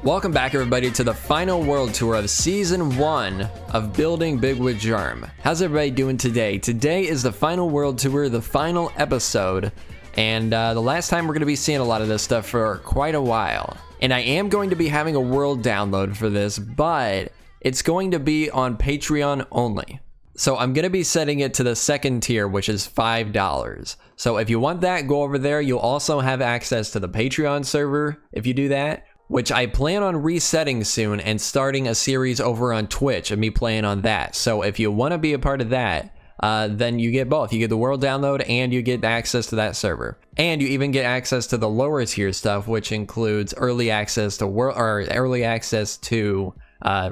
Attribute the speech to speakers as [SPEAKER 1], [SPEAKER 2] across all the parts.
[SPEAKER 1] Welcome back everybody to the final world tour of season 1 of Building Big with Jerm. How's everybody doing today? Today is the final world tour, the final episode, and the last time we're going to be seeing a lot of this stuff for quite a while. And I am going to be having a world download for this, but it's going to be on Patreon only. So I'm going to be setting it to the second tier, which is $5. So if you want that, go over there. You'll also have access to the Patreon server if you do that, which I plan on resetting soon and starting a series over on Twitch and me playing on that. So if you want to be a part of that, then you get both. You get the world download and you get access to that server. And you even get access to the lower tier stuff, which includes early access to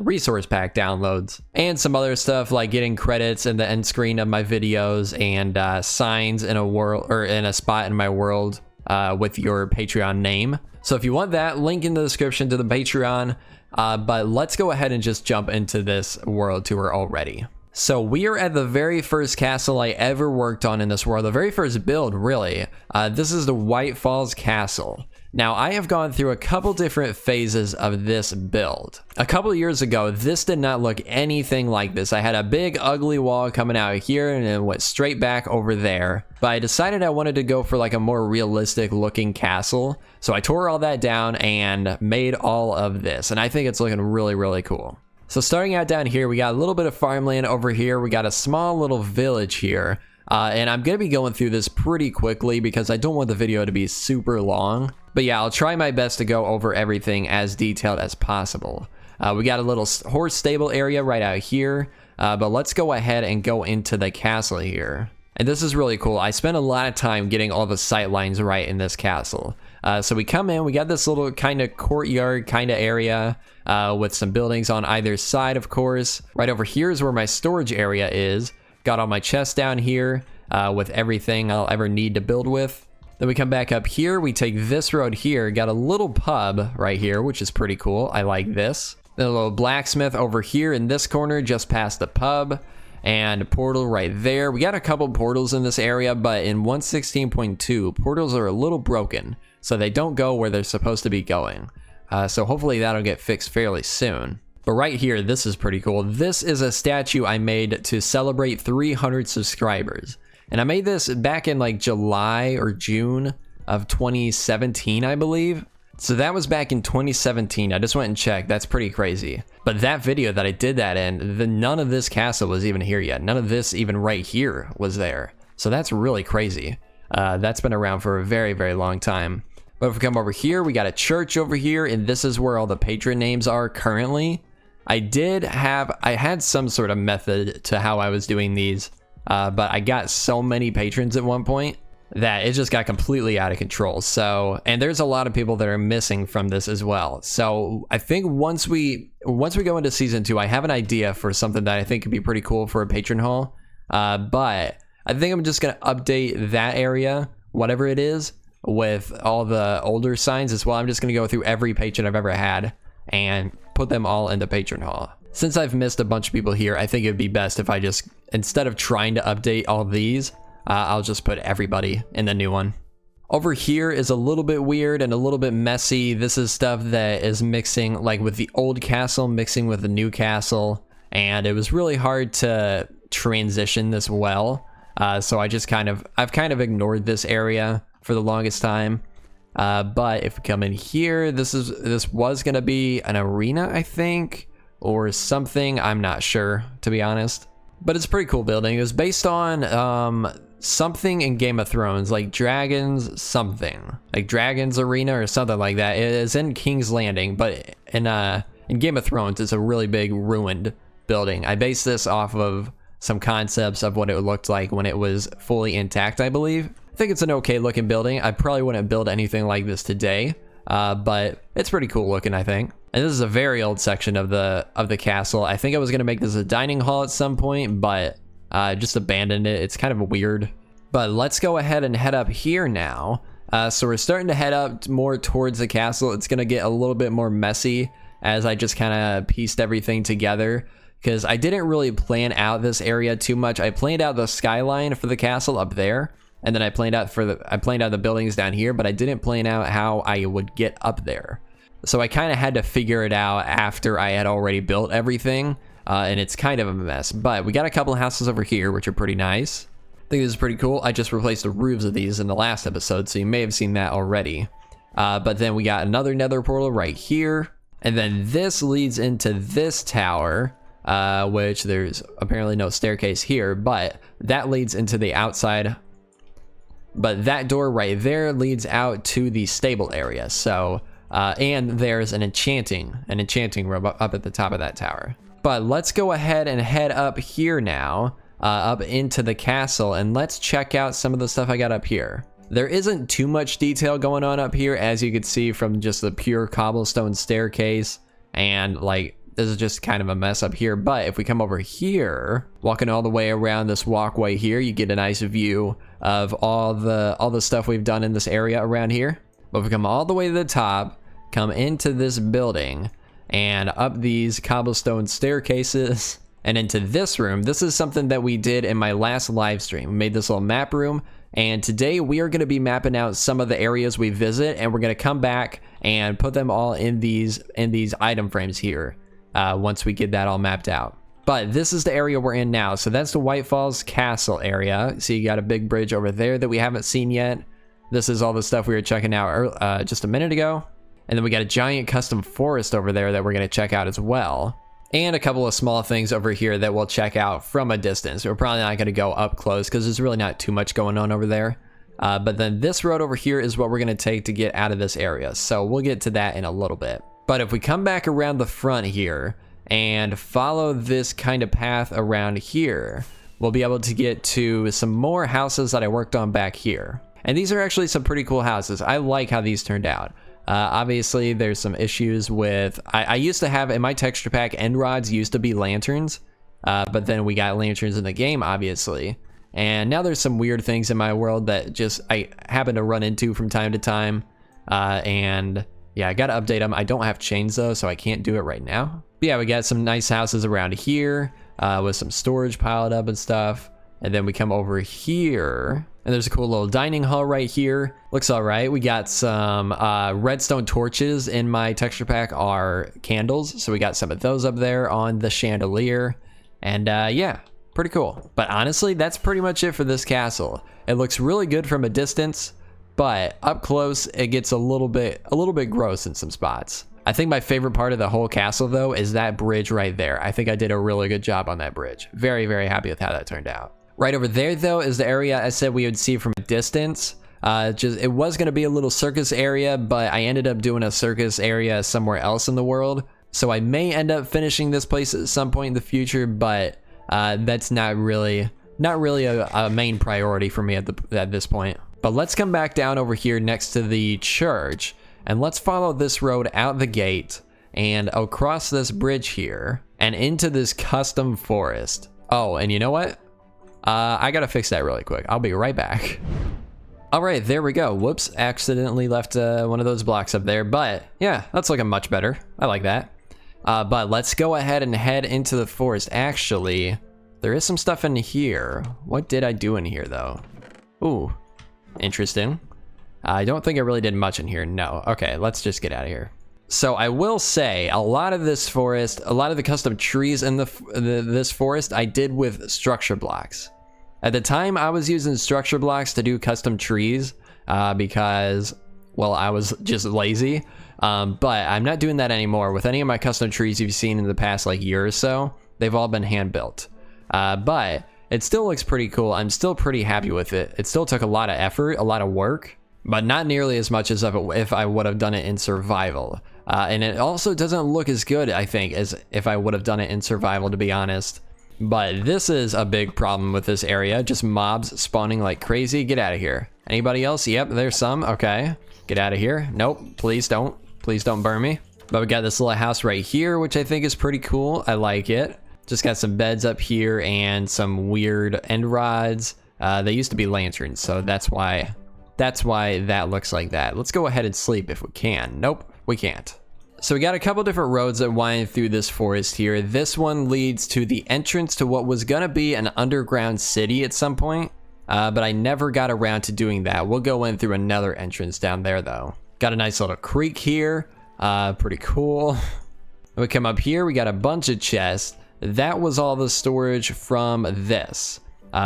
[SPEAKER 1] resource pack downloads and some other stuff like getting credits in the end screen of my videos and signs in a world or in a spot in my world with your Patreon name. So if you want that, link in the description to the Patreon. But let's go ahead and just jump into this world tour already. So we are at the very first castle I ever worked on in this world, the very first build, really. This is the White Falls Castle. Now, I have gone through a couple different phases of this build. A couple years ago, this did not look anything like this. I had a big ugly wall coming out here and it went straight back over there. But I decided I wanted to go for like a more realistic looking castle. So I tore all that down and made all of this. And I think it's looking really, really cool. So starting out down here, we got a little bit of farmland over here. We got a small little village here. And I'm going to be going through this pretty quickly because I don't want the video to be super long. But yeah, I'll try my best to go over everything as detailed as possible. We got a little horse stable area right out here. But let's go ahead and go into the castle here. And this is really cool. I spent a lot of time getting all the sight lines right in this castle. So we come in, we got this little kind of courtyard kind of area with some buildings on either side, of course. Right over here is where my storage area is. Got all my chests down here with everything I'll ever need to build with. Then we come back up here, we take this road here, got a little pub right here, which is pretty cool. I like this. Then a little blacksmith over here in this corner, just past the pub, and a portal right there. We got a couple portals in this area, but in 1.16.2, portals are a little broken, so they don't go where they're supposed to be going. So hopefully that'll get fixed fairly soon. But right here, this is pretty cool. This is a statue I made to celebrate 300 subscribers. And I made this back in like July or June of 2017, I believe. So that was back in 2017. I just went and checked. That's pretty crazy. But that video that I did that in, none of this castle was even here yet. None of this even right here was there. So that's really crazy. That's been around for a very, very long time. But if we come over here, we got a church over here. And this is where all the patron names are currently. I had some sort of method to how I was doing these. But I got so many patrons at one point that it just got completely out of control. So, and there's a lot of people that are missing from this as well. So I think once we go into season 2, I have an idea for something that I think could be pretty cool for a patron haul. But I think I'm just going to update that area, whatever it is, with all the older signs as well. I'm just going to go through every patron I've ever had and put them all into patron haul. Since I've missed a bunch of people here, I think it'd be best if I just, instead of trying to update all these, I'll just put everybody in the new one. Over here is a little bit weird and a little bit messy. This is stuff that is mixing like with the old castle, mixing with the new castle. And it was really hard to transition this well. So I've kind of ignored this area for the longest time. But if we come in here, this was going to be an arena, I think. Or something, I'm not sure, to be honest. But it's a pretty cool building. It was based on something in Game of Thrones, like Dragons something. Like Dragons Arena or something like that. It is in King's Landing, but in Game of Thrones, it's a really big ruined building. I based this off of some concepts of what it looked like when it was fully intact, I believe. I think it's an okay looking building. I probably wouldn't build anything like this today, but it's pretty cool looking, I think. And this is a very old section of the castle. I think I was going to make this a dining hall at some point, but just abandoned it. It's kind of weird. But let's go ahead and head up here now. So we're starting to head up more towards the castle. It's going to get a little bit more messy as I just kind of pieced everything together. Because I didn't really plan out this area too much. I planned out the skyline for the castle up there. And then I planned out the buildings down here, but I didn't plan out how I would get up there. So I kind of had to figure it out after I had already built everything, and it's kind of a mess. But we got a couple of houses over here, which are pretty nice. I think this is pretty cool. I just replaced the roofs of these in the last episode, so you may have seen that already. But then we got another nether portal right here. And then this leads into this tower, which there's apparently no staircase here, but that leads into the outside. But that door right there leads out to the stable area. So, and there's an enchanting room up at the top of that tower. But let's go ahead and head up here now, up into the castle, and let's check out some of the stuff I got up here. There isn't too much detail going on up here, as you could see from just the pure cobblestone staircase, and like this is just kind of a mess up here. But if we come over here, walking all the way around this walkway here, you get a nice view of all the stuff we've done in this area around here. But if we come all the way to the top, come into this building and up these cobblestone staircases and into this room. This is something that we did in my last live stream. We made this little map room, and today we are going to be mapping out some of the areas we visit, and we're going to come back and put them all in these item frames here once we get that all mapped out. But this is the area we're in now. So that's the White Falls Castle area. So you got a big bridge over there that we haven't seen yet. This is all the stuff we were checking out just a minute ago. And then we got a giant custom forest over there that we're going to check out as well. And a couple of small things over here that we'll check out from a distance. We're probably not going to go up close because there's really not too much going on over there. But then this road over here is what we're going to take to get out of this area. So we'll get to that in a little bit. But if we come back around the front here and follow this kind of path around here, we'll be able to get to some more houses that I worked on back here. And these are actually some pretty cool houses. I like how these turned out. Obviously, there's some issues with... I used to have, in my texture pack, end rods used to be lanterns. But then we got lanterns in the game, obviously. And now there's some weird things in my world that just I happen to run into from time to time. And yeah, I got to update them. I don't have chains, though, so I can't do it right now. But yeah, we got some nice houses around here with some storage piled up and stuff. And then we come over here, and there's a cool little dining hall right here. Looks all right. We got some redstone torches in my texture pack are candles. So we got some of those up there on the chandelier. And yeah, pretty cool. But honestly, that's pretty much it for this castle. It looks really good from a distance, but up close, it gets a little bit gross in some spots. I think my favorite part of the whole castle, though, is that bridge right there. I think I did a really good job on that bridge. Very, very happy with how that turned out. Right over there, though, is the area I said we would see from a distance. It was going to be a little circus area, but I ended up doing a circus area somewhere else in the world. So I may end up finishing this place at some point in the future, but that's not really a main priority for me at this point. But let's come back down over here next to the church, and let's follow this road out the gate and across this bridge here and into this custom forest. Oh, and you know what? I gotta fix that really quick. I'll be right back. All right, there we go. Whoops, accidentally left one of those blocks up there, but yeah, that's looking much better. I like that. But let's go ahead and head into the forest. Actually, there is some stuff in here. What did I do in here, though? Ooh, interesting. I don't think I really did much in here. No. Okay, let's just get out of here. So I will say a lot of this forest, a lot of the custom trees in this forest I did with structure blocks. At the time I was using structure blocks to do custom trees because, well, I was just lazy. But I'm not doing that anymore. With any of my custom trees you've seen in the past like year or so, they've all been hand built. But it still looks pretty cool. I'm still pretty happy with it. It still took a lot of effort, a lot of work, but not nearly as much as if I would have done it in survival. And it also doesn't look as good, I think, as if I would have done it in survival, to be honest. But this is a big problem with this area. Just mobs spawning like crazy. Get out of here. Anybody else? Yep, there's some. Okay. Get out of here. Nope. Please don't. Please don't burn me. But we got this little house right here, which I think is pretty cool. I like it. Just got some beds up here and some weird end rods. They used to be lanterns, so that's why that looks like that. Let's go ahead and sleep if we can. Nope, we can't. So we got a couple different roads that wind through this forest here. This one leads to the entrance to what was gonna be an underground city at some point, but I never got around to doing that. We'll go in through another entrance down there though. Got a nice little creek here. Pretty cool. We come up here, we got a bunch of chests. That was all the storage from this,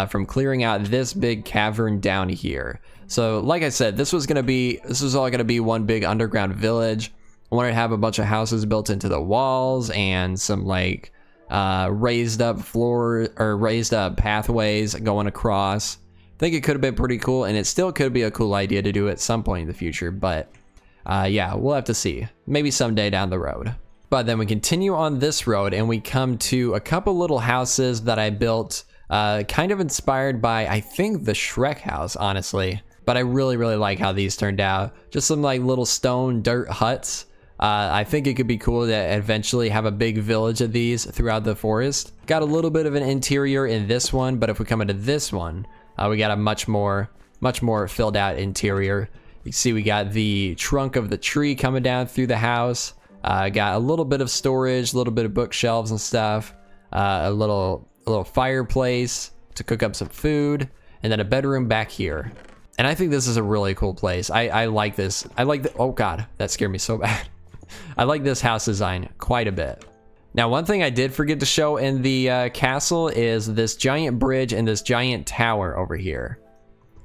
[SPEAKER 1] from clearing out this big cavern down here. So like I said, this was all gonna be one big underground village. I wanted to have a bunch of houses built into the walls and some like raised up pathways going across. I think it could have been pretty cool, and it still could be a cool idea to do at some point in the future, but yeah, we'll have to see. Maybe someday down the road. But then we continue on this road and we come to a couple little houses that I built, kind of inspired by, I think, the Shrek house, honestly. But I really like how these turned out. Just some like little stone dirt huts. I think it could be cool to eventually have a big village of these throughout the forest. Got a little bit of an interior in this one, but if we come into this one, we got a much more filled out interior. You can see we got the trunk of the tree coming down through the house. Got a little bit of storage, a little bit of bookshelves and stuff. A little fireplace to cook up some food, and then a bedroom back here. And I think this is a really cool place. I like this. Oh god, that scared me so bad. I like this house design quite a bit. Now, one thing I did forget to show in the castle is this giant bridge and this giant tower over here.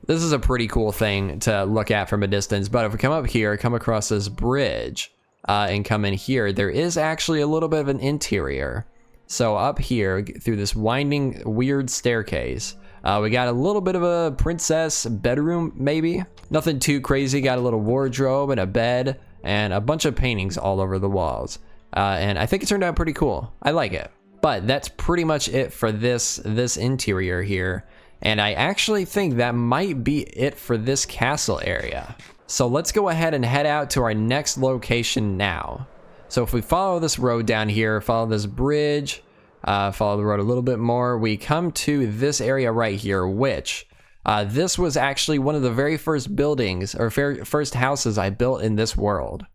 [SPEAKER 1] This is a pretty cool thing to look at from a distance, but if we come up here, come across this bridge, and come in here, there is actually a little bit of an interior. So up here, through this winding, weird staircase, we got a little bit of a princess bedroom, maybe. Nothing too crazy. Got a little wardrobe and a bed and a bunch of paintings all over the walls. And I think it turned out pretty cool. I like it. But that's pretty much it for this interior here. And I actually think that might be it for this castle area. So let's go ahead and head out to our next location now. So if we follow this road down here, follow this bridge, follow the road a little bit more, we come to this area right here, which this was actually one of the very first buildings or first houses I built in this world.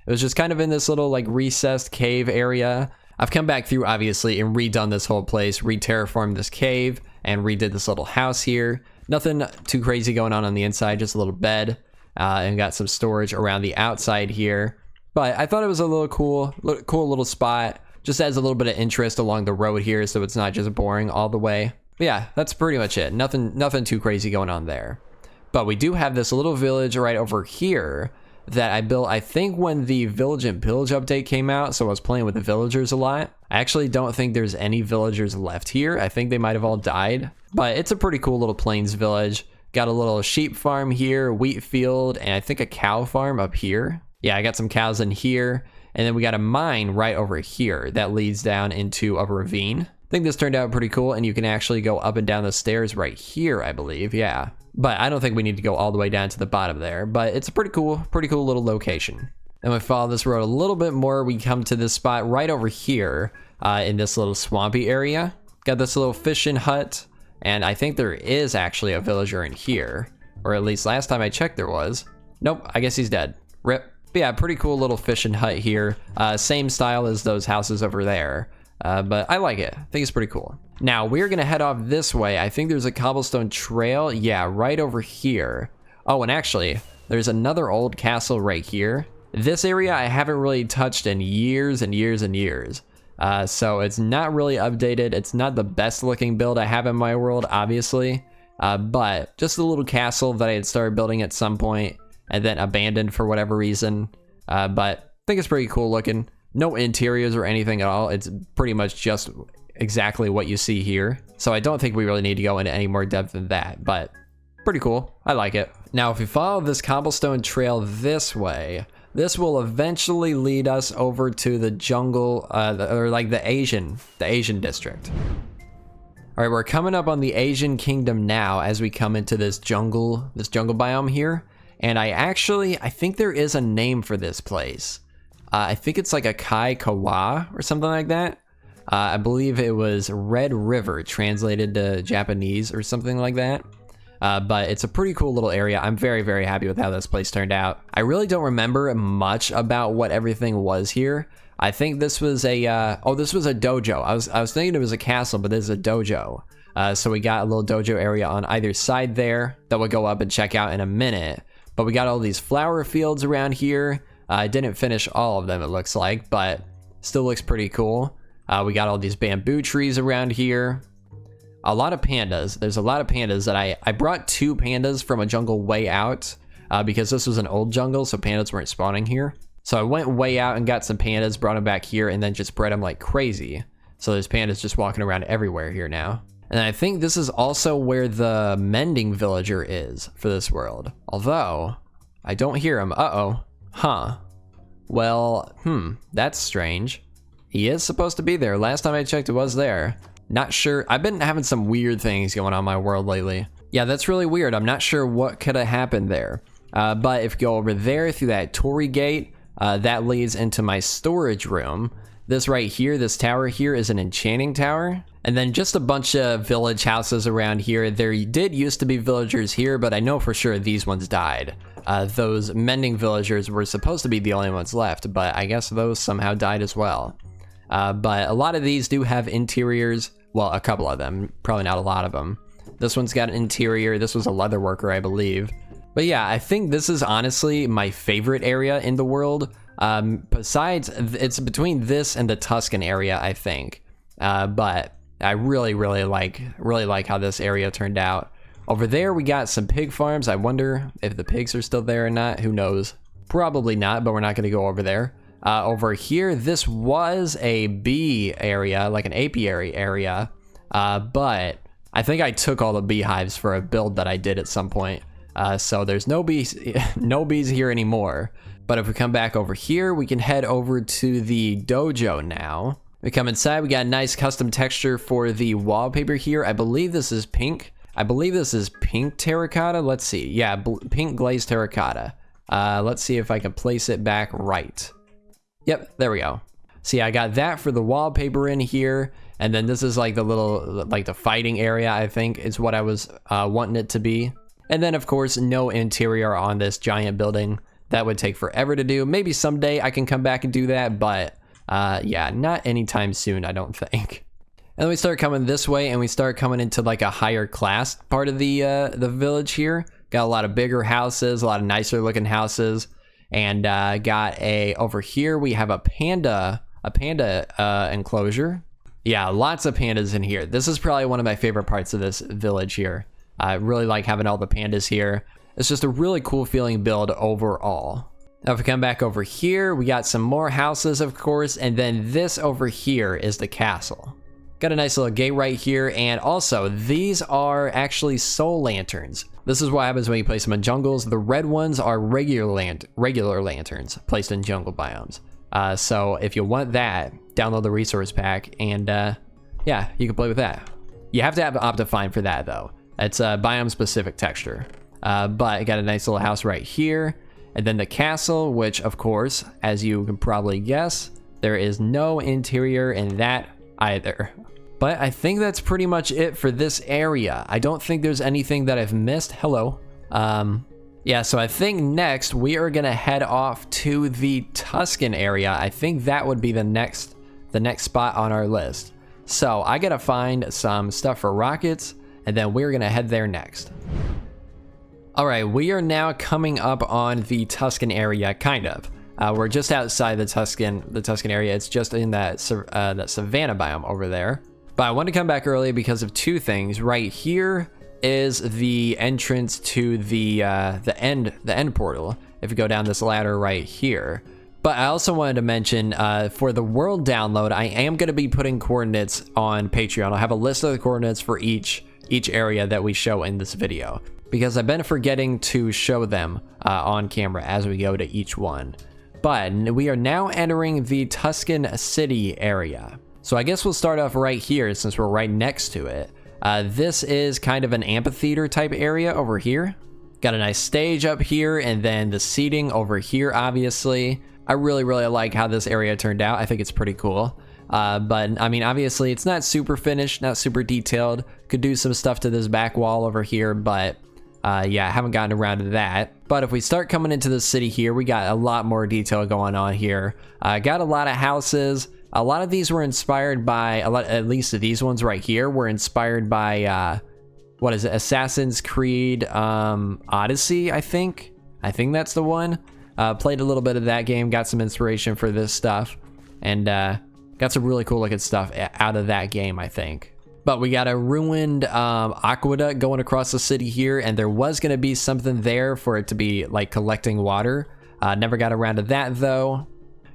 [SPEAKER 1] It was just kind of in this little like recessed cave area. I've come back through obviously and redone this whole place, re-terraformed this cave and redid this little house here. Nothing too crazy going on the inside, just a little bed. And got some storage around the outside here. But I thought it was a little cool little spot. Just adds a little bit of interest along the road here, so it's not just boring all the way. But yeah, that's pretty much it. Nothing too crazy going on there. But we do have this little village right over here that I built, I think, when the Village and Pillage update came out, so I was playing with the villagers a lot. I actually don't think there's any villagers left here. I think they might have all died. But it's a pretty cool little plains village. Got a little sheep farm here, wheat field, and I think a cow farm up here. Yeah, I got some cows in here. And then we got a mine right over here that leads down into a ravine. I think this turned out pretty cool, and you can actually go up and down the stairs right here, I believe, yeah. But I don't think we need to go all the way down to the bottom there, but it's a pretty cool little location. And we follow this road a little bit more, we come to this spot right over here in this little swampy area. Got this little fishing hut. And I think there is actually a villager in here. Or at least last time I checked there was. Nope, I guess he's dead. Rip. But yeah, pretty cool little fishing hut here. Same style as those houses over there. But I like it. I think it's pretty cool. Now, we're going to head off this way. I think there's a cobblestone trail. Yeah, right over here. Oh, and actually, there's another old castle right here. This area I haven't really touched in years and years and years. So it's not really updated. It's not the best looking build I have in my world, obviously. But just a little castle that I had started building at some point and then abandoned for whatever reason. But I think it's pretty cool looking. No interiors or anything at all. It's pretty much just exactly what you see here. So I don't think we really need to go into any more depth than that, but pretty cool. I like it. Now, if we follow this cobblestone trail this way, this will eventually lead us over to the jungle, or like the Asian district. All right, we're coming up on the Asian kingdom now as we come into this jungle biome here. And I think there is a name for this place. I think it's like a Kai Kawa or something like that. I believe it was Red River translated to Japanese or something like that. But it's a pretty cool little area. I'm very, very happy with how this place turned out. I really don't remember much about what everything was here. I think this was a, this was a dojo. I was thinking it was a castle, but this is a dojo. So we got a little dojo area on either side there that we'll go up and check out in a minute. But we got all these flower fields around here. I didn't finish all of them, it looks like, but still looks pretty cool. We got all these bamboo trees around here. A lot of pandas. There's a lot of pandas that I brought 2 pandas from a jungle way out because this was an old jungle, so pandas weren't spawning here. So I went way out and got some pandas, brought them back here, and then just bred them like crazy. So there's pandas just walking around everywhere here now. And I think this is also where the mending villager is for this world. Although, I don't hear him. Uh-oh. Huh. Well, that's strange. He is supposed to be there. Last time I checked, it was there. Not sure. I've been having some weird things going on in my world lately. Yeah, that's really weird. I'm not sure what could have happened there. But if you go over there through that Torii gate, that leads into my storage room. This right here, this tower here is an enchanting tower. And then just a bunch of village houses around here. There did used to be villagers here, but I know for sure these ones died. Those mending villagers were supposed to be the only ones left, but I guess those somehow died as well. But a lot of these do have interiors. Well, a couple of them, probably not a lot of them. This one's got an interior. This was a leather worker, I believe. But yeah, I think this is honestly my favorite area in the world. Besides, it's between this and the Tuscan area, I think. But I really like how this area turned out. Over there, we got some pig farms. I wonder if the pigs are still there or not. Who knows? Probably not, but we're not going to go over there. Over here, this was a bee area, like an apiary area. But I think I took all the beehives for a build that I did at some point. So there's no bees, no bees here anymore. But if we come back over here, we can head over to the dojo now. We come inside, we got a nice custom texture for the wallpaper here. I believe this is pink. I believe this is pink terracotta. Let's see. Yeah, pink glazed terracotta. Let's see if I can place it back right. Yep, there we go. See, I got that for the wallpaper in here. And then this is like the little, like the fighting area, I think is what I was wanting it to be. And then of course, no interior on this giant building. That would take forever to do. Maybe someday I can come back and do that, but yeah, not anytime soon, I don't think. And then we start coming this way and we start coming into like a higher class part of the village here. Got a lot of bigger houses, a lot of nicer looking houses. And got over here, we have a panda enclosure. Yeah, lots of pandas in here. This is probably one of my favorite parts of this village here. I really like having all the pandas here. It's just a really cool feeling build overall. Now if we come back over here, we got some more houses, of course, and then this over here is the castle. Got a nice little gate right here, and also these are actually soul lanterns. This is what happens when you place them in jungles. The red ones are regular lanterns placed in jungle biomes. So if you want that, download the resource pack, and yeah, you can play with that. You have to have Optifine for that though. It's a biome specific texture. But I got a nice little house right here. And then the castle, which of course, as you can probably guess, there is no interior in that either. But I think that's pretty much it for this area. I don't think there's anything that I've missed. Hello. Yeah, so I think next we are gonna head off to the Tuscan area. I think that would be the next spot on our list. So I gotta find some stuff for rockets, and then we're gonna head there next. All right, we are now coming up on the Tuscan area, kind of. We're just outside the Tuscan area. It's just in that savanna biome over there. But I want to come back early because of two things. Right here is the entrance to the end portal. If you go down this ladder right here. But I also wanted to mention for the world download, I am going to be putting coordinates on Patreon. I'll have a list of the coordinates for each area that we show in this video, because I've been forgetting to show them on camera as we go to each one. But we are now entering the Tuscan City area. So I guess we'll start off right here since we're right next to it. This is kind of an amphitheater type area over here. Got a nice stage up here, and then the seating over here, obviously. I really like how this area turned out. I think it's pretty cool. But I mean, obviously it's not super finished, not super detailed. Could do some stuff to this back wall over here, but yeah, I haven't gotten around to that. But if we start coming into the city here, we got a lot more detail going on here. Got a lot of houses. A lot of these were inspired by, at least these ones right here were inspired by, what is it? Assassin's Creed Odyssey, I think. I think that's the one. Played a little bit of that game, got some inspiration for this stuff, and got some really cool looking stuff out of that game, I think. But we got a ruined aqueduct going across the city here, and there was going to be something there for it to be like collecting water. Never got around to that though.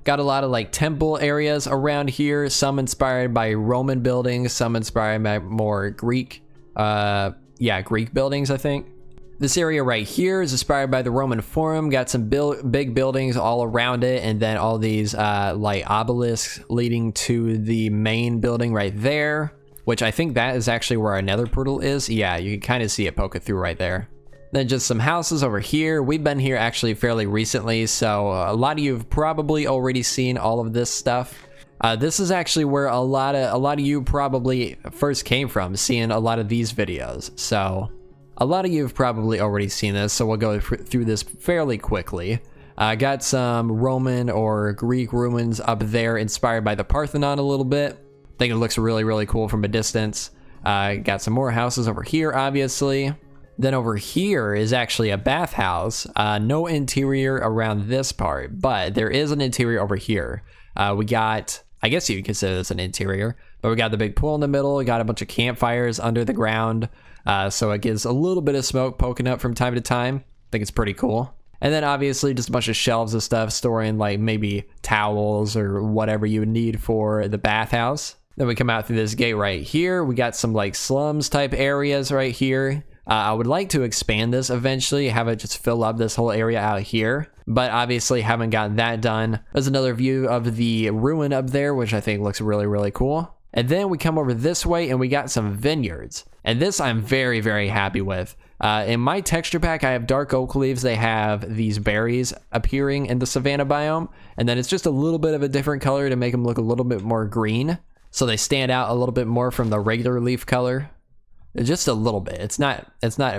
[SPEAKER 1] Got a lot of like temple areas around here, some inspired by Roman buildings, some inspired by more Greek, Greek buildings, I think. This area right here is inspired by the Roman Forum, got some big buildings all around it, and then all these like obelisks leading to the main building right there, which I think that is actually where our nether portal is. Yeah, you can kind of see it poking through right there. Then just some houses over here. We've been here actually fairly recently, so a lot of you have probably already seen all of this stuff. This is actually where a lot of you probably first came from, seeing a lot of these videos. So a lot of you have probably already seen this, so we'll go through this fairly quickly. Got some Roman or Greek ruins up there inspired by the Parthenon a little bit. I think it looks really, really cool from a distance. Got some more houses over here, obviously. Then over here is actually a bathhouse. No interior around this part, but there is an interior over here. We got, I guess you could consider this an interior, but we got the big pool in the middle. We got a bunch of campfires under the ground. So it gives a little bit of smoke poking up from time to time. I think it's pretty cool. And then obviously just a bunch of shelves of stuff storing like maybe towels or whatever you would need for the bathhouse. Then we come out through this gate right here. We got some like slums type areas right here. I would like to expand this eventually, have it just fill up this whole area out here, but obviously haven't gotten that done. There's another view of the ruin up there, which I think looks really, really cool. And then we come over this way and we got some vineyards. And this I'm very, very happy with. In my texture pack, I have dark oak leaves. They have these berries appearing in the savanna biome. And then it's just a little bit of a different color to make them look a little bit more green. So they stand out a little bit more from the regular leaf color. Just a little bit. It's not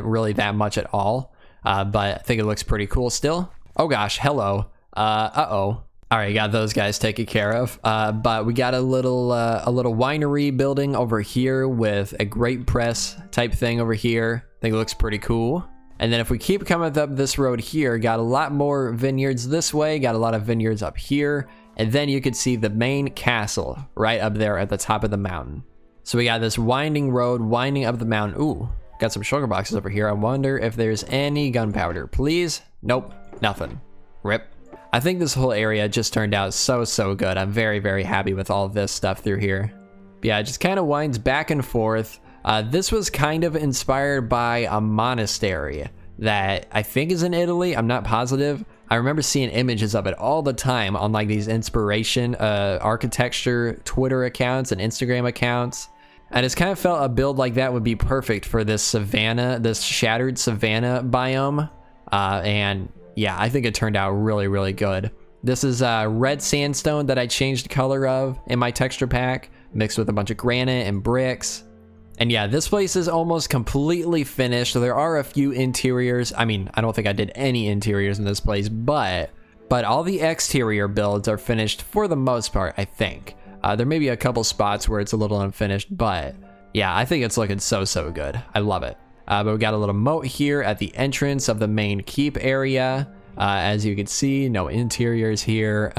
[SPEAKER 1] really that much at all, but I think it looks pretty cool still. Oh gosh, hello. Uh-oh. All right, got those guys taken care of. But we got a little winery building over here with a grape press type thing over here. I think it looks pretty cool. And then if we keep coming up this road here, got a lot more vineyards this way, got a lot of vineyards up here, and then you could see the main castle right up there at the top of the mountain. So we got this winding road winding up the mountain. Ooh, got some sugar boxes over here. I wonder if there's any gunpowder. Please? Nope, nothing. Rip. I think this whole area just turned out so good. I'm very, very happy with all of this stuff through here. But yeah, it just kind of winds back and forth. This was kind of inspired by a monastery that I think is in Italy. I'm not positive. I remember seeing images of it all the time on like these inspiration architecture Twitter accounts and Instagram accounts. I just kind of felt a build like that would be perfect for this savanna, this shattered savanna biome. And yeah, I think it turned out really, really good. This is red sandstone that I changed color of in my texture pack, mixed with a bunch of granite and bricks. And yeah, this place is almost completely finished. There are a few interiors. I mean, I don't think I did any interiors in this place, but all the exterior builds are finished for the most part, I think. There may be a couple spots where it's a little unfinished, but yeah, I think it's looking so good. I love it. But we got a little moat here at the entrance of the main keep area. As you can see, no interiors here.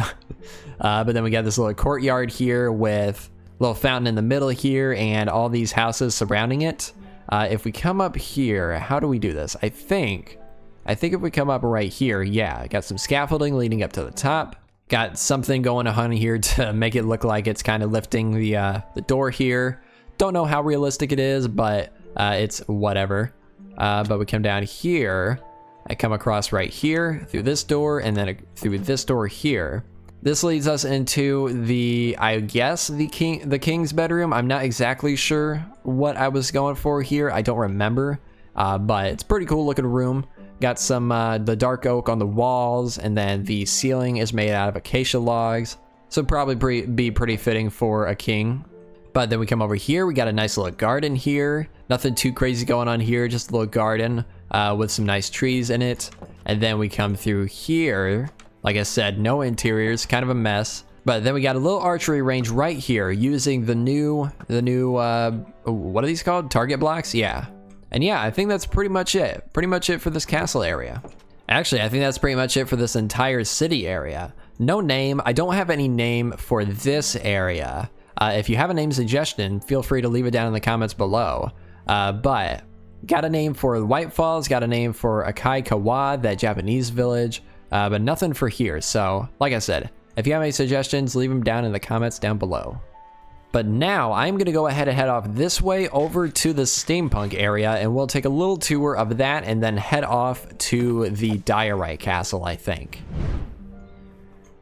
[SPEAKER 1] But then we got this little courtyard here with a little fountain in the middle here and all these houses surrounding it. If we come up here, how do we do this? I think if we come up right here, yeah, got some scaffolding leading up to the top. Got something going on here to make it look like it's kind of lifting the door here. Don't know how realistic it is, but it's whatever. But we come down here. I come across right here through this door and then through this door here. This leads us into the, I guess, the king's bedroom. I'm not exactly sure what I was going for here. I don't remember, but it's a pretty cool looking room. Got some the dark oak on the walls, and then the ceiling is made out of acacia logs. So probably be pretty fitting for a king. But then we come over here. We got a nice little garden here. Nothing too crazy going on here. Just a little garden with some nice trees in it. And then we come through here. Like I said, no interiors, kind of a mess. But then we got a little archery range right here using the new what are these called? Target blocks? Yeah. And yeah, I think that's pretty much it. Pretty much it for this castle area. Actually, I think that's pretty much it for this entire city area. No name. I don't have any name for this area. If you have a name suggestion, feel free to leave it down in the comments below. But got a name for White Falls, got a name for Akai Kawa, that Japanese village, but nothing for here. So, like I said, if you have any suggestions, leave them down in the comments down below. But now I'm going to go ahead and head off this way over to the Steampunk area, and we'll take a little tour of that and then head off to the Diorite Castle, I think.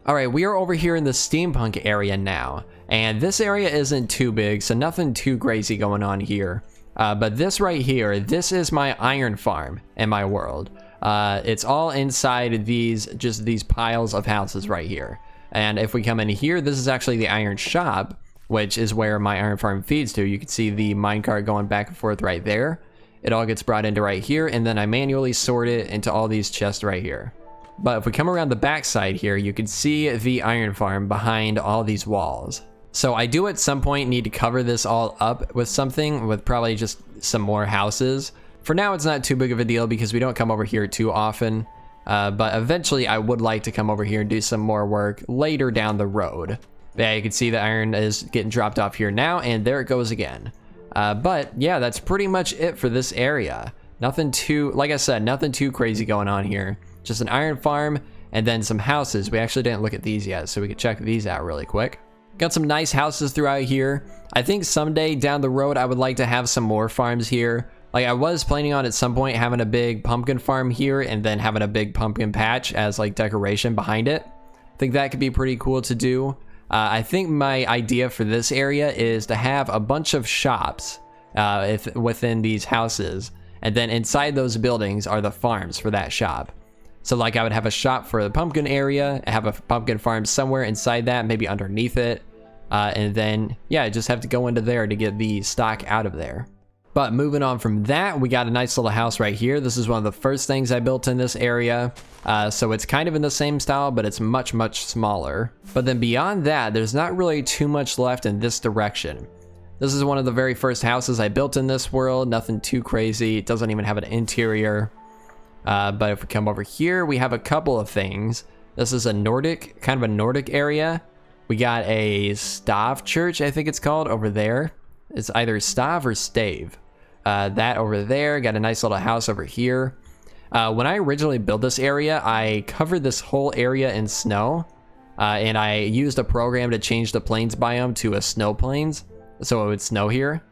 [SPEAKER 1] Alright, we are over here in the Steampunk area now, and this area isn't too big, so nothing too crazy going on here. But this right here, this is my iron farm in my world. It's all inside these piles of houses right here. And if we come in here, this is actually the iron shop, which is where my iron farm feeds to. You can see the minecart going back and forth right there. It all gets brought into right here, and then I manually sort it into all these chests right here. But if we come around the back side here, you can see the iron farm behind all these walls. So I do at some point need to cover this all up with something, with probably just some more houses. For now, it's not too big of a deal because we don't come over here too often. But eventually I would like to come over here and do some more work later down the road. Yeah, you can see the iron is getting dropped off here now, and there it goes again. But yeah, that's pretty much it for this area. Nothing too, like I said, nothing too crazy going on here. Just an iron farm and then some houses. We actually didn't look at these yet, so we could check these out really quick. Got some nice houses throughout here. I think someday down the road I would like to have some more farms here. Like I was planning on at some point having a big pumpkin farm here and then having a big pumpkin patch as like decoration behind it. I think that could be pretty cool to do. I think my idea for this area is to have a bunch of shops within these houses, and then inside those buildings are the farms for that shop. So like I would have a shop for the pumpkin area, have a pumpkin farm somewhere inside that, maybe underneath it, and then yeah, just have to go into there to get the stock out of there. But moving on from that, we got a nice little house right here. This is one of the first things I built in this area. So it's kind of in the same style, but it's much, much smaller. But then beyond that, there's not really too much left in this direction. This is one of the very first houses I built in this world. Nothing too crazy. It doesn't even have an interior. But if we come over here, we have a couple of things. This is a Nordic, kind of a Nordic area. We got a Stav church, I think it's called, over there. It's either Stav or Stave. That over there, got a nice little house over here. When I originally built this area, I covered this whole area in snow, and I used a program to change the plains biome to a snow plains, so it would snow here.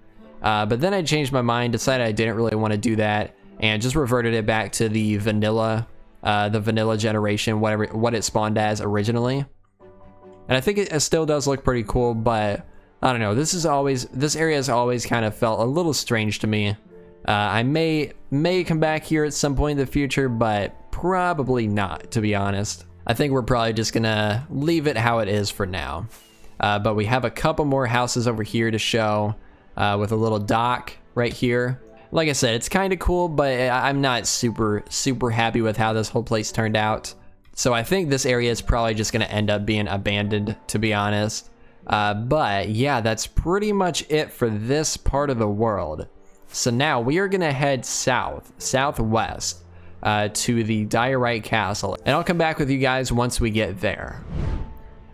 [SPEAKER 1] But then I changed my mind, decided I didn't really want to do that, and just reverted it back to the vanilla generation, what it spawned as originally. And I think it still does look pretty cool, but I don't know, this area has always kind of felt a little strange to me. I may come back here at some point in the future, but probably not, to be honest. I think we're probably just gonna leave it how it is for now. But we have a couple more houses over here to show, with a little dock right here. Like I said, it's kind of cool, but I'm not super happy with how this whole place turned out. So I think this area is probably just gonna end up being abandoned, to be honest. But yeah, that's pretty much it for this part of the world. So now we are gonna head southwest, to the Diorite Castle, and I'll come back with you guys once we get there.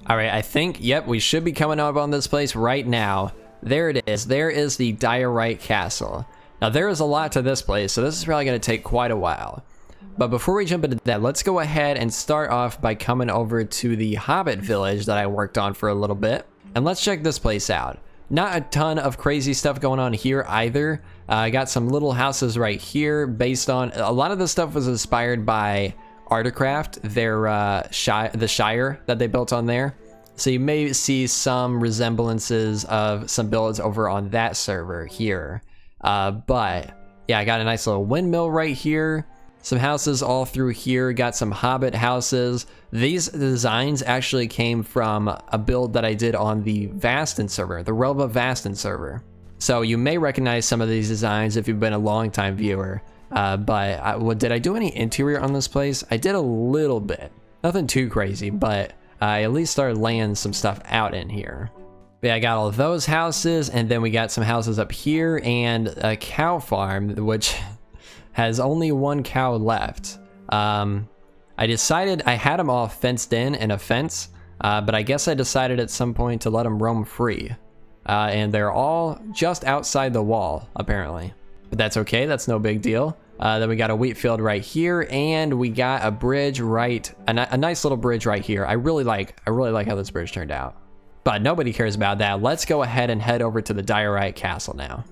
[SPEAKER 1] All right, I think, yep, we should be coming up on this place right now. There it is. There is the Diorite Castle. Now there is a lot to this place, so this is probably gonna take quite a while. But before we jump into that, let's go ahead and start off by coming over to the Hobbit village that I worked on for a little bit. And let's check this place out. Not a ton of crazy stuff going on here either. I got some little houses right here based on, a lot of the stuff was inspired by Artecraft, the Shire that they built on there. So you may see some resemblances of some builds over on that server here. But yeah, I got a nice little windmill right here. Some houses all through here, got some Hobbit houses. These designs actually came from a build that I did on the Vastin server, the Realm of Vastin server. So you may recognize some of these designs if you've been a long-time viewer. Did I do any interior on this place? I did a little bit. Nothing too crazy, but I at least started laying some stuff out in here. But yeah, I got all of those houses, and then we got some houses up here and a cow farm, which has only one cow left. I decided I had them all fenced in a fence, but I guess I decided at some point to let them roam free. And they're all just outside the wall, apparently. But that's okay, that's no big deal. Then we got a wheat field right here, and we got a bridge right, a nice little bridge right here. I really like how this bridge turned out. But nobody cares about that. Let's go ahead and head over to the Diorite Castle now.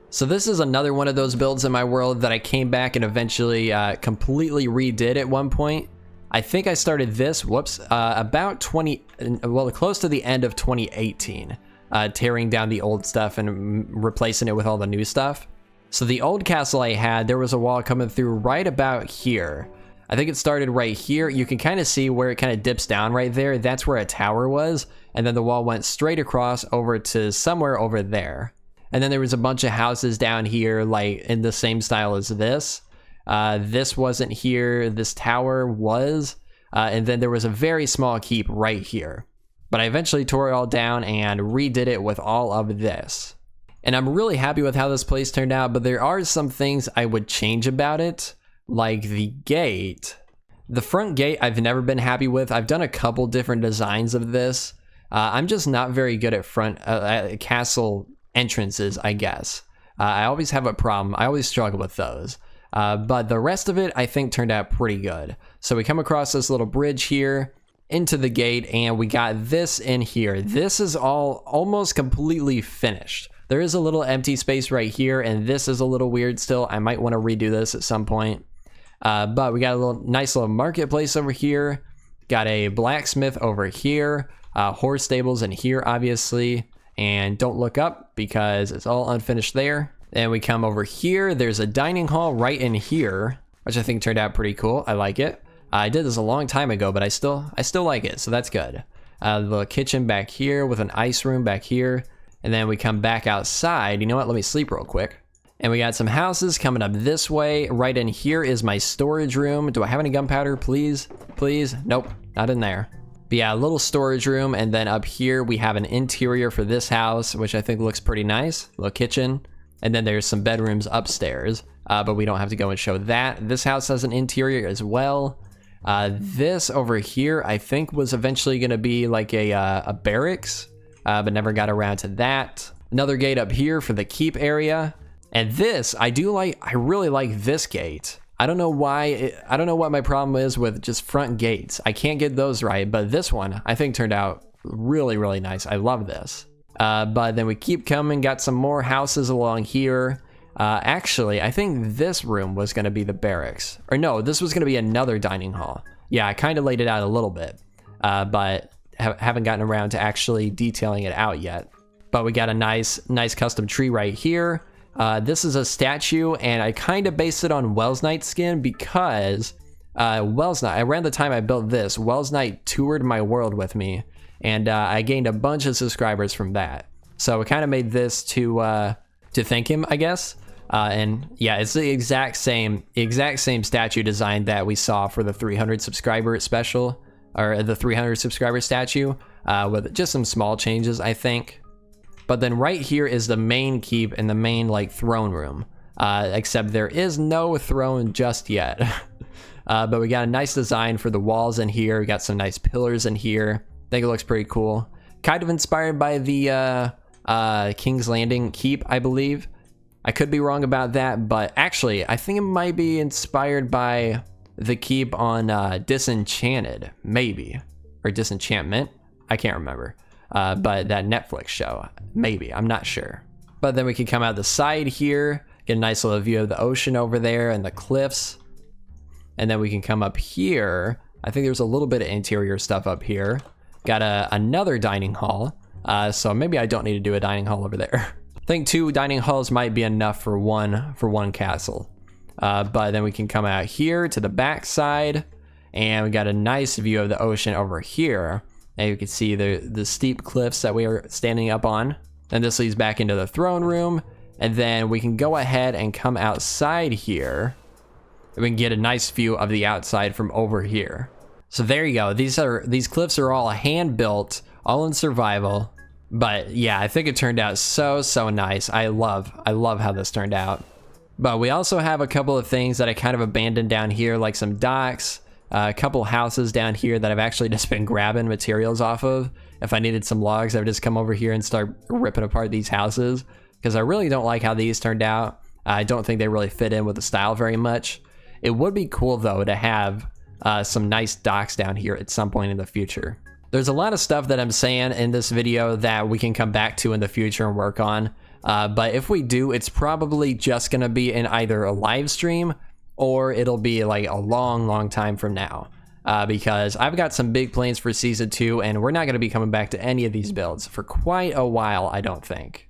[SPEAKER 1] So this is another one of those builds in my world that I came back and eventually completely redid at one point. I think I started this, about close to the end of 2018, tearing down the old stuff and replacing it with all the new stuff. So the old castle I had, there was a wall coming through right about here. I think it started right here. You can kind of see where it kind of dips down right there. That's where a tower was. And then the wall went straight across over to somewhere over there. And then there was a bunch of houses down here, like in the same style as this. This wasn't here. This tower was. And then there was a very small keep right here. But I eventually tore it all down and redid it with all of this. And I'm really happy with how this place turned out, but there are some things I would change about it, like the gate. The front gate I've never been happy with. I've done a couple different designs of this. I'm just not very good at front castle entrances, I guess. I always have a problem. I always struggle with those. But the rest of it, I think, turned out pretty good. So we come across this little bridge here into the gate, and we got this in here. This is all almost completely finished. There is a little empty space right here, and this is a little weird still. I might want to redo this at some point. But we got a nice little marketplace over here. Got a blacksmith over here. Horse stables in here, obviously. And don't look up because it's all unfinished there. And we come over here. There's a dining hall right in here, which I think turned out pretty cool. I like it. I did this a long time ago, but I still like it, so that's good. The little kitchen back here with an ice room back here. And then we come back outside. You know what? Let me sleep real quick. And we got some houses coming up this way. Right in here is my storage room. Do I have any gunpowder? Please? Please? Nope, not in there. But yeah, a little storage room. And then up here, we have an interior for this house, which I think looks pretty nice. Little kitchen. And then there's some bedrooms upstairs, but we don't have to go and show that. This house has an interior as well. This over here, I think, was eventually going to be like a barracks. But never got around to that. Another gate up here for the keep area. And this, I really like this gate. I don't know why, I don't know what my problem is with just front gates. I can't get those right, but this one I think turned out really, really nice. I love this. But then we keep coming, got some more houses along here. Actually, I think this room was gonna be the barracks. Or no, this was gonna be another dining hall. Yeah, I kind of laid it out a little bit, but haven't gotten around to actually detailing it out yet. But we got a nice custom tree right here. This is a statue, and I kind of based it on Wells Knight skin because Wells Knight, around the time I built this, Wells Knight toured my world with me, and I gained a bunch of subscribers from that. So I kind of made this to thank him, I guess. And yeah, it's the exact same statue design that we saw for the 300 subscriber special, or the 300 subscriber statue, with just some small changes, I think. But then right here is the main keep and the main like throne room, except there is no throne just yet. But we got a nice design for the walls in here. We got some nice pillars in here. I think it looks pretty cool. Kind of inspired by the King's Landing keep, I believe. I could be wrong about that, but actually I think it might be inspired by the keep on Disenchanted, maybe, or Disenchantment. I can't remember. But that Netflix show, maybe, I'm not sure. But then we can come out the side here, get a nice little view of the ocean over there and the cliffs. And then we can come up here. I think there's a little bit of interior stuff up here. Got another dining hall. So maybe I don't need to do a dining hall over there. I think 2 dining halls might be enough for one castle. But then we can come out here to the back side, and we got a nice view of the ocean over here. And you can see the steep cliffs that we are standing up on. And this leads back into the throne room. And then we can go ahead and come outside here. And we can get a nice view of the outside from over here. So there you go. These cliffs are all hand built, all in survival. But yeah, I think it turned out so nice. I love how this turned out. But we also have a couple of things that I kind of abandoned down here, like some docks, a couple houses down here that I've actually just been grabbing materials off of. If I needed some logs, I would just come over here and start ripping apart these houses, because I really don't like how these turned out. I don't think they really fit in with the style very much. It would be cool though to have some nice docks down here at some point in the future. There's a lot of stuff that I'm saying in this video that we can come back to in the future and work on. But if we do, it's probably just gonna be in either a live stream or it'll be like a long time from now. Because I've got some big plans for season 2 and we're not gonna be coming back to any of these builds for quite a while, I don't think.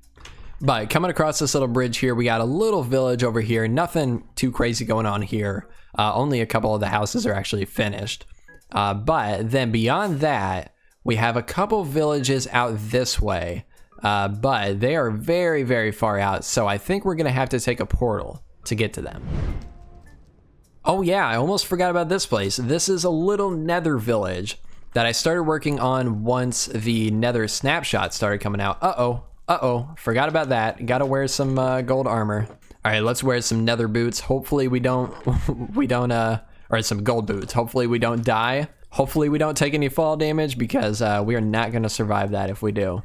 [SPEAKER 1] But coming across this little bridge here, we got a little village over here. Nothing too crazy going on here. Only a couple of the houses are actually finished. But then beyond that, we have a couple villages out this way. But they are very far out. So I think we're going to have to take a portal to get to them. Oh yeah, I almost forgot about this place. This is a little Nether Village that I started working on once the Nether snapshot started coming out. Uh-oh, forgot about that. Gotta wear some gold armor. All right, let's wear some Nether boots. Hopefully we don't, or some gold boots. Hopefully we don't die. Hopefully we don't take any fall damage, because we are not gonna survive that if we do.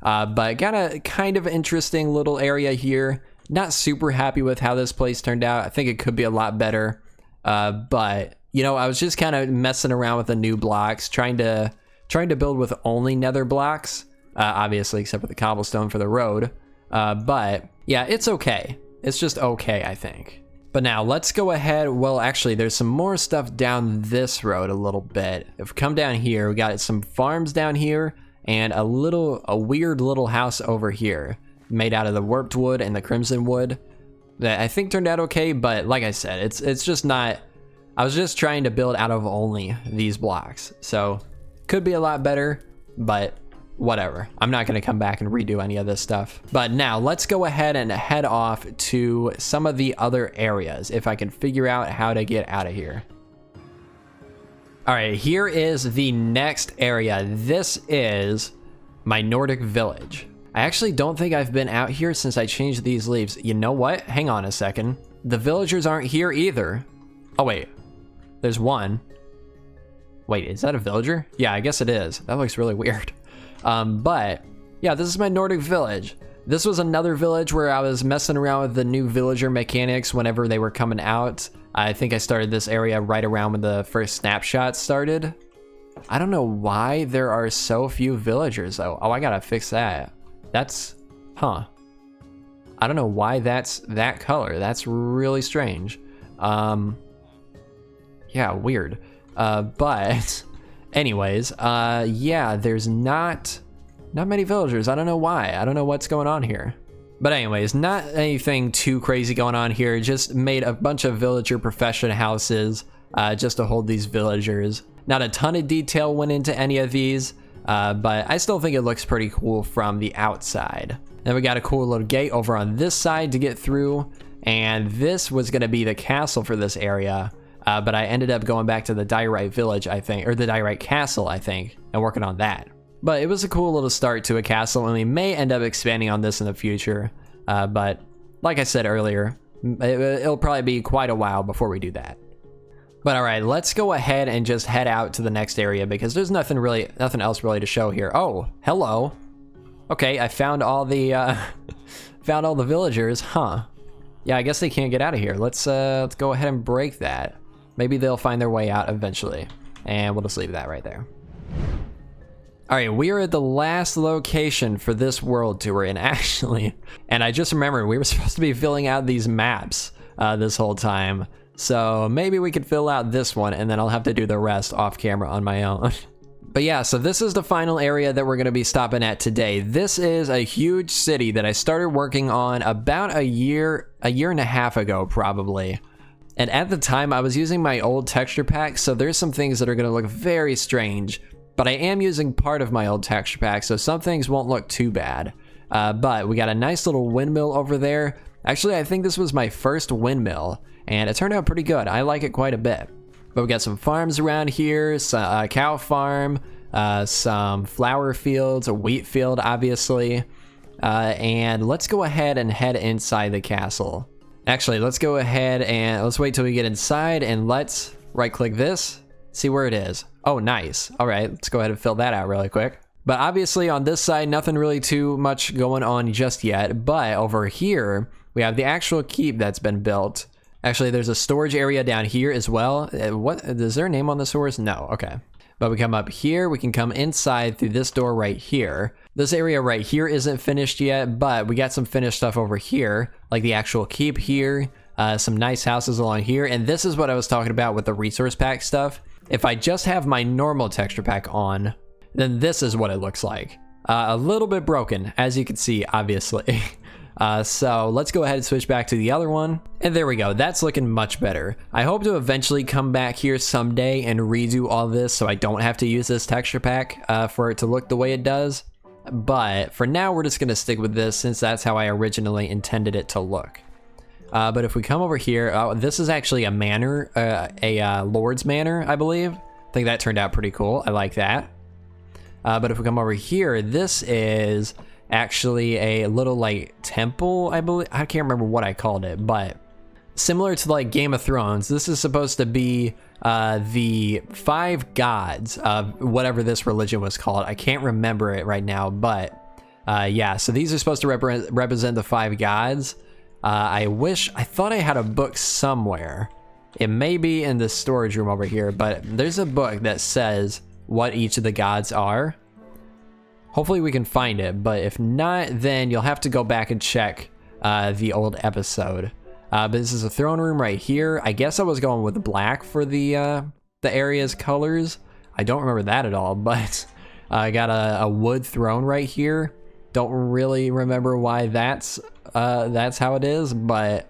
[SPEAKER 1] But got a kind of interesting little area here. Not super happy with how this place turned out. I think it could be a lot better. But you know, I was just kind of messing around with the new blocks, trying to build with only Nether blocks. Obviously, except for the cobblestone for the road. But yeah, it's okay. It's just okay, I think. But now let's go ahead. Well, actually, there's some more stuff down this road a little bit. If we come down here, we got some farms down here and a weird little house over here made out of the warped wood and the crimson wood that I think turned out okay. But like I said, it's just not. I was just trying to build out of only these blocks, so could be a lot better, but whatever. I'm not going to come back and redo any of this stuff. But now let's go ahead and head off to some of the other areas if I can figure out how to get out of here. All right, here is the next area. This is my Nordic village. I actually don't think I've been out here since I changed these leaves. You know what? Hang on a second. The villagers aren't here either. Oh wait, there's one. Wait, is that a villager? Yeah, I guess it is. That looks really weird. But yeah, this is my Nordic village. This was another village where I was messing around with the new villager mechanics whenever they were coming out. I think I started this area right around when the first snapshot started. I don't know why there are so few villagers though. Oh, I gotta fix that. That's, I don't know why that's that color. That's really strange. Yeah, weird. But anyways, yeah, there's not many villagers. I don't know why. I don't know what's going on here. But anyways, not anything too crazy going on here. Just made a bunch of villager profession houses just to hold these villagers. Not a ton of detail went into any of these, but I still think it looks pretty cool from the outside. Then we got a cool little gate over on this side to get through, and this was going to be the castle for this area. But I ended up going back to the Diorite Village, I think, or the Diorite Castle, I think, and working on that. But it was a cool little start to a castle, and we may end up expanding on this in the future. But like I said earlier, it'll probably be quite a while before we do that. But all right, let's go ahead and just head out to the next area because there's nothing else really to show here. Oh, hello. Okay, I found all the villagers, huh? Yeah, I guess they can't get out of here. Let's go ahead and break that. Maybe they'll find their way out eventually. And we'll just leave that right there. All right, we are at the last location for this world tour. And I just remembered we were supposed to be filling out these maps this whole time. So maybe we could fill out this one and then I'll have to do the rest off camera on my own. But yeah, so this is the final area that we're going to be stopping at today. This is a huge city that I started working on about a year and a half ago, probably. And at the time, I was using my old texture pack, so there's some things that are going to look very strange. But I am using part of my old texture pack, so some things won't look too bad. But we got a nice little windmill over there. Actually, I think this was my first windmill, and it turned out pretty good. I like it quite a bit. But we got some farms around here, a cow farm, some flower fields, a wheat field, obviously. And let's go ahead and head inside the castle. Actually, let's go ahead and let's wait till we get inside and let's right click this, see where it is. Oh, nice. All right, let's go ahead and fill that out really quick. But obviously on this side, nothing really too much going on just yet. But over here, we have the actual keep that's been built. Actually, there's a storage area down here as well. What is there a name on the source? No, okay. But we come up here, we can come inside through this door right here. This area right here isn't finished yet, but we got some finished stuff over here, like the actual keep here, some nice houses along here. And this is what I was talking about with the resource pack stuff. If I just have my normal texture pack on, then this is what it looks like. A little bit broken, as you can see, obviously. So let's go ahead and switch back to the other one. And there we go. That's looking much better. I hope to eventually come back here someday and redo all this so I don't have to use this texture pack for it to look the way it does. But for now, we're just going to stick with this since that's how I originally intended it to look. But if we come over here, this is actually a manor, a Lord's Manor, I believe. I think that turned out pretty cool. I like that. But if we come over here, this is actually a little like temple, I believe. I can't remember what I called it, but similar to like Game of Thrones, this is supposed to be the 5 gods of whatever this religion was called. I can't remember it right now, but yeah, so these are supposed to represent the 5 gods. I thought I had a book somewhere. It may be in the storage room over here, but there's a book that says what each of the gods are. Hopefully we can find it, but if not, then you'll have to go back and check the old episode. But this is a throne room right here. I guess I was going with black for the area's colors. I don't remember that at all, but I got a wood throne right here. Don't really remember why that's how it is, but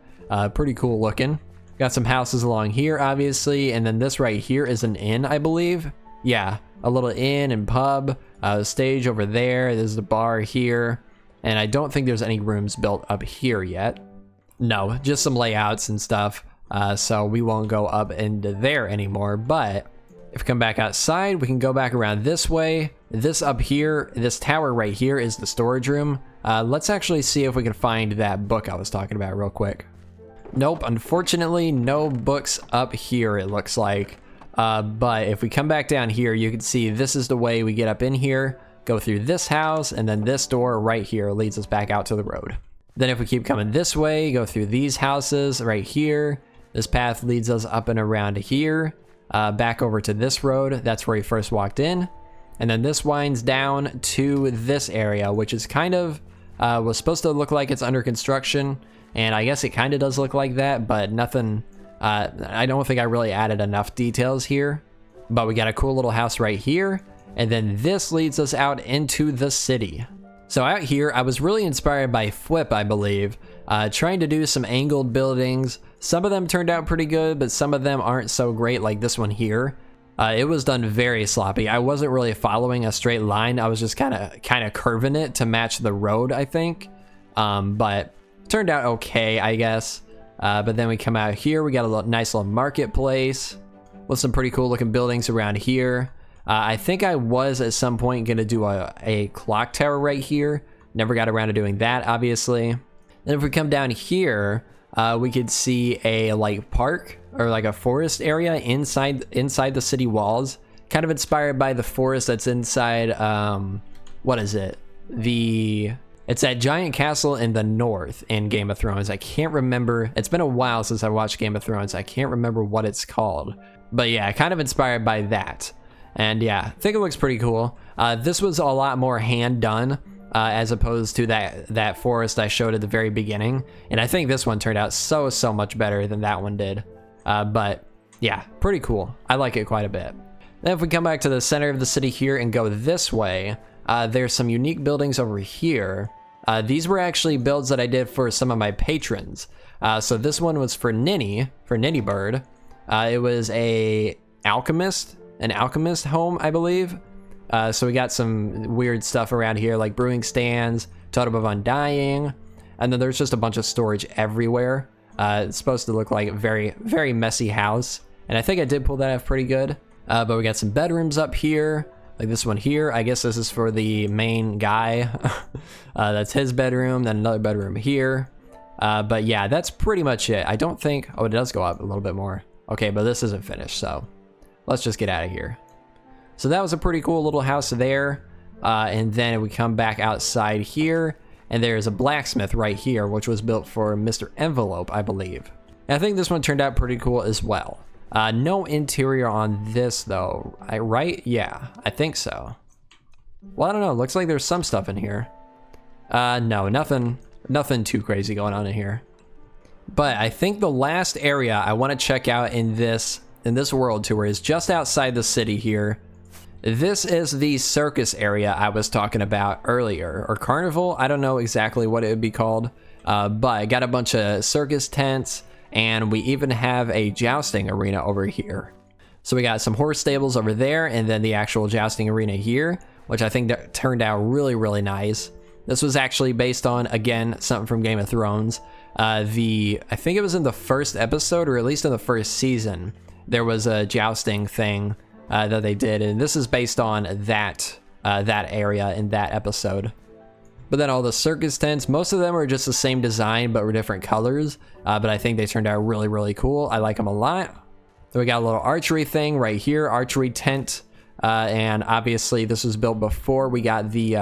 [SPEAKER 1] pretty cool looking. Got some houses along here, obviously, and then this right here is an inn, I believe. Yeah, a little inn and pub. Stage over there. There's the bar here, and I don't think there's any rooms built up here yet. No, just some layouts and stuff. So we won't go up into there anymore. But if we come back outside, we can go back around this way. This up here, this tower right here is the storage room. Let's actually see if we can find that book I was talking about real quick. Nope, unfortunately, no books up here, it looks like. But if we come back down here, you can see this is the way we get up in here, go through this house, and then this door right here leads us back out to the road. Then if we keep coming this way, go through these houses right here, this path leads us up and around here, back over to this road. That's where we first walked in. And then this winds down to this area, which is kind of, was supposed to look like it's under construction. And I guess it kind of does look like that, but nothing, I don't think I really added enough details here. But we got a cool little house right here. And then this leads us out into the city. So out here, I was really inspired by Flip, I believe, trying to do some angled buildings. Some of them turned out pretty good, but some of them aren't so great, like this one here. It was done very sloppy. I wasn't really following a straight line. I was just kind of curving it to match the road, I think. But turned out okay, I guess. But then we come out here, we got a nice little marketplace with some pretty cool looking buildings around here. I think I was at some point gonna do a clock tower right here. Never got around to doing that, obviously. Then if we come down here, we could see a like park or like a forest area inside the city walls. Kind of inspired by the forest that's inside, what is it? It's that giant castle in the north in Game of Thrones. I can't remember. It's been a while since I watched Game of Thrones. I can't remember what it's called. But yeah, kind of inspired by that. And yeah, I think it looks pretty cool. This was a lot more hand done as opposed to that forest I showed at the very beginning. And I think this one turned out so much better than that one did. But yeah, pretty cool. I like it quite a bit. Then if we come back to the center of the city here and go this way, there's some unique buildings over here. These were actually builds that I did for some of my patrons. So this one was for Ninny Bird. It was an alchemist home, I believe. So we got some weird stuff around here like brewing stands, Totem of Undying, and then there's just a bunch of storage everywhere. It's supposed to look like a very, very messy house. And I think I did pull that off pretty good. But we got some bedrooms up here. Like this one here, I guess this is for the main guy. That's his bedroom, then another bedroom here. But yeah, that's pretty much it. I don't think, oh, it does go up a little bit more. Okay, but this isn't finished, so let's just get out of here. So that was a pretty cool little house there. And then we come back outside here, and there's a blacksmith right here, which was built for Mr. Envelope, I believe. And I think this one turned out pretty cool as well. No interior on this though, right? Yeah, I think so. Well, I don't know, looks like there's some stuff in here. No, nothing too crazy going on in here. But I think the last area I want to check out in this world tour is just outside the city here. This is the circus area I was talking about earlier, or carnival. I don't know exactly what it would be called, but I got a bunch of circus tents, and we even have a jousting arena over here. So we got some horse stables over there, and then the actual jousting arena here, which I think that turned out really, really nice. This was actually based on, again, something from Game of Thrones. I think it was in the first episode, or at least in the first season, there was a jousting thing that they did, and this is based on that area in that episode. But then all the circus tents, most of them are just the same design but were different colors, but I think they turned out really, really cool. I like them a lot. So we got a little archery thing right here, archery tent, and obviously this was built before we got the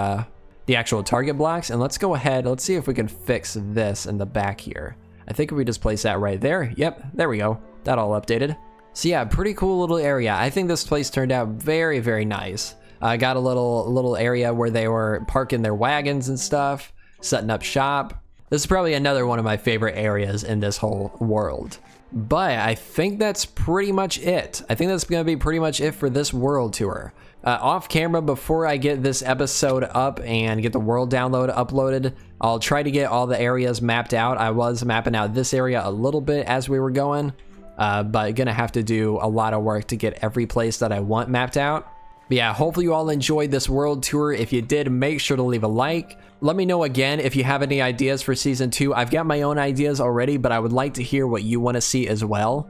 [SPEAKER 1] actual target blocks. And let's go ahead, let's see if we can fix this in the back here. I think if we just place that right there, yep, there we go, that all updated. So yeah, pretty cool little area. I think this place turned out very, very nice. I got a little area where they were parking their wagons and stuff, setting up shop. This is probably another one of my favorite areas in this whole world. But I think that's pretty much it. I think that's going to be pretty much it for this world tour. Off camera, before I get this episode up and get the world download uploaded, I'll try to get all the areas mapped out. I was mapping out this area a little bit as we were going, but gonna have to do a lot of work to get every place that I want mapped out. But yeah, hopefully you all enjoyed this world tour. If you did, make sure to leave a like. Let me know again if you have any ideas for season 2. I've got my own ideas already, but I would like to hear what you want to see as well.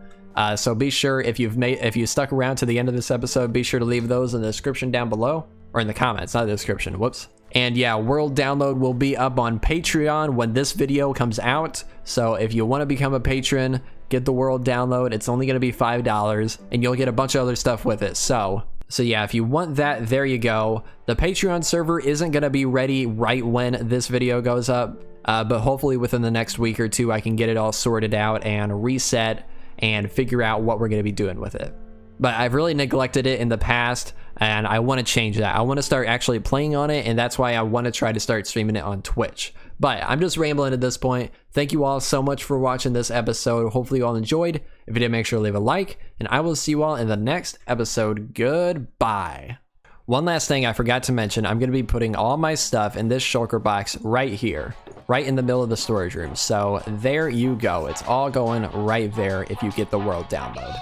[SPEAKER 1] So be sure, if you stuck around to the end of this episode, be sure to leave those in the description down below, or in the comments, not the description, whoops. And yeah, world download will be up on Patreon when this video comes out. So if you want to become a patron, get the world download. It's only going to be $5, and you'll get a bunch of other stuff with it. So yeah, if you want that, there you go. The Patreon server isn't going to be ready right when this video goes up, but hopefully within the next week or two, I can get it all sorted out and reset and figure out what we're going to be doing with it. But I've really neglected it in the past, and I want to change that. I want to start actually playing on it, and that's why I want to try to start streaming it on Twitch. But I'm just rambling at this point. Thank you all so much for watching this episode. Hopefully you all enjoyed. If you did, make sure to leave a like, and I will see you all in the next episode. Goodbye. One last thing I forgot to mention, I'm going to be putting all my stuff in this shulker box right here, right in the middle of the storage room. So there you go. It's all going right there if you get the world download.